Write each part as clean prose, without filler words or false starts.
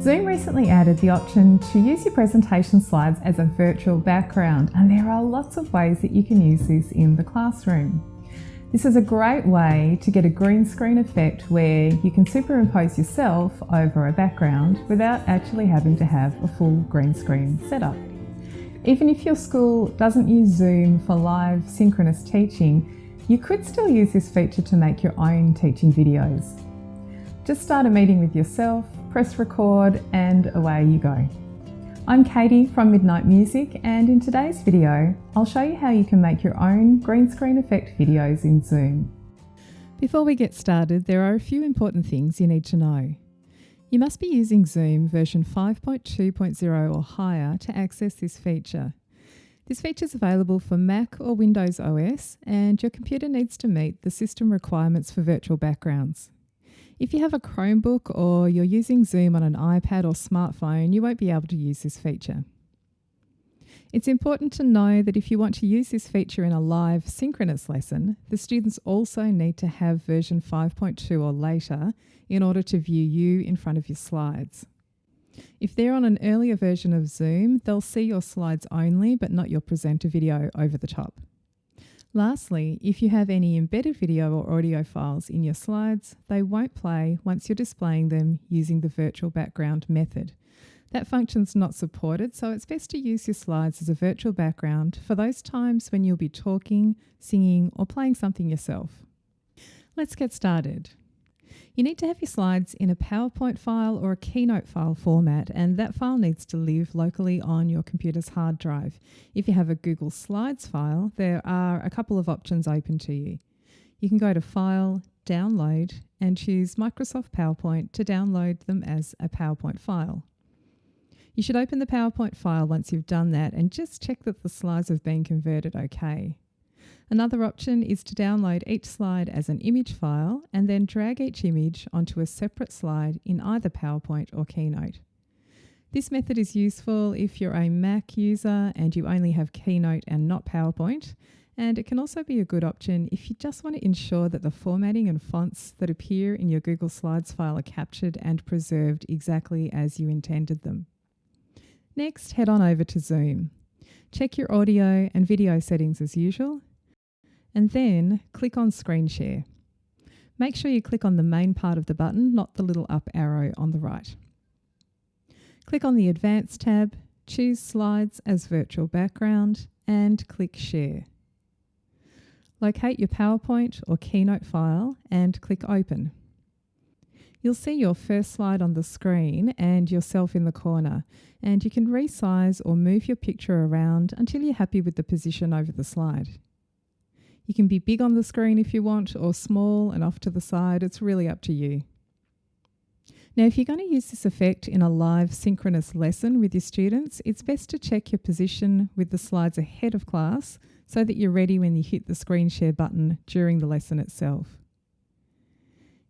Zoom recently added the option to use your presentation slides as a virtual background, and there are lots of ways that you can use this in the classroom. This is a great way to get a green screen effect where you can superimpose yourself over a background without actually having to have a full green screen setup. Even if your school doesn't use Zoom for live synchronous teaching, you could still use this feature to make your own teaching videos. Just start a meeting with yourself, press record, and away you go. I'm Katie from Midnight Music, and in today's video, I'll show you how you can make your own green screen effect videos in Zoom. Before we get started, there are a few important things you need to know. You must be using Zoom version 5.2.0 or higher to access this feature. This feature is available for Mac or Windows OS, and your computer needs to meet the system requirements for virtual backgrounds. If you have a Chromebook or you're using Zoom on an iPad or smartphone, you won't be able to use this feature. It's important to know that if you want to use this feature in a live synchronous lesson, the students also need to have version 5.2 or later in order to view you in front of your slides. If they're on an earlier version of Zoom, they'll see your slides only, but not your presenter video over the top. Lastly, if you have any embedded video or audio files in your slides, they won't play once you're displaying them using the virtual background method. That function's not supported, so it's best to use your slides as a virtual background for those times when you'll be talking, singing, or playing something yourself. Let's get started. You need to have your slides in a PowerPoint file or a keynote file format, and that file needs to live locally on your computer's hard drive. If you have a Google Slides file, there are a couple of options open to you. You can go to File, Download, and choose Microsoft PowerPoint to download them as a PowerPoint file. You should open the PowerPoint file once you've done that and just check that the slides have been converted okay. Another option is to download each slide as an image file and then drag each image onto a separate slide in either PowerPoint or Keynote. This method is useful if you're a Mac user and you only have Keynote and not PowerPoint, and it can also be a good option if you just want to ensure that the formatting and fonts that appear in your Google Slides file are captured and preserved exactly as you intended them. Next, head on over to Zoom. Check your audio and video settings as usual, and then click on Screen Share. Make sure you click on the main part of the button, not the little up arrow on the right. Click on the Advanced tab, choose Slides as Virtual Background, and click Share. Locate your PowerPoint or Keynote file and click Open. You'll see your first slide on the screen and yourself in the corner, and you can resize or move your picture around until you're happy with the position over the slide. You can be big on the screen if you want, or small and off to the side. It's really up to you. Now, if you're going to use this effect in a live synchronous lesson with your students, it's best to check your position with the slides ahead of class so that you're ready when you hit the screen share button during the lesson itself.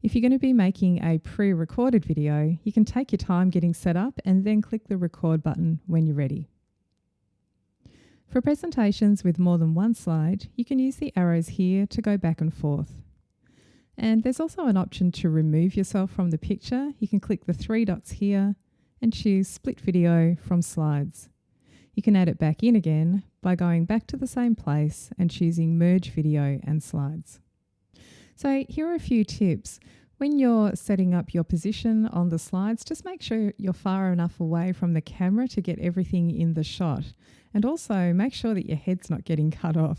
If you're going to be making a pre-recorded video, you can take your time getting set up and then click the record button when you're ready. For presentations with more than one slide, you can use the arrows here to go back and forth. And there's also an option to remove yourself from the picture. You can click the three dots here and choose Split Video from Slides. You can add it back in again by going back to the same place and choosing Merge Video and Slides. So here are a few tips. When you're setting up your position on the slides, just make sure you're far enough away from the camera to get everything in the shot. And also make sure that your head's not getting cut off.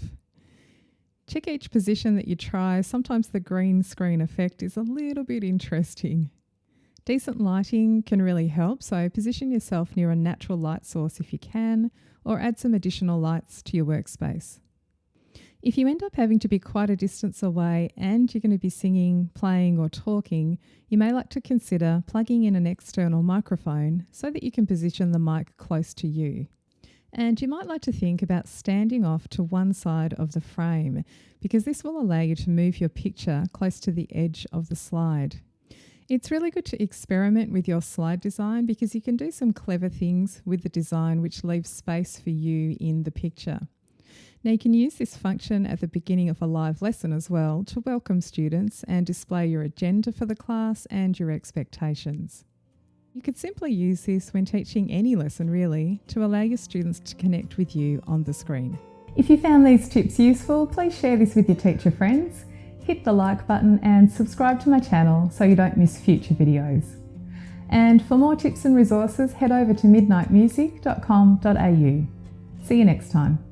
Check each position that you try. Sometimes the green screen effect is a little bit interesting. Decent lighting can really help, so position yourself near a natural light source if you can, or add some additional lights to your workspace. If you end up having to be quite a distance away and you're going to be singing, playing or talking, you may like to consider plugging in an external microphone so that you can position the mic close to you. And you might like to think about standing off to one side of the frame, because this will allow you to move your picture close to the edge of the slide. It's really good to experiment with your slide design because you can do some clever things with the design which leaves space for you in the picture. Now you can use this function at the beginning of a live lesson as well to welcome students and display your agenda for the class and your expectations. You could simply use this when teaching any lesson really to allow your students to connect with you on the screen. If you found these tips useful, please share this with your teacher friends, hit the like button and subscribe to my channel so you don't miss future videos. And for more tips and resources, head over to midnightmusic.com.au. See you next time.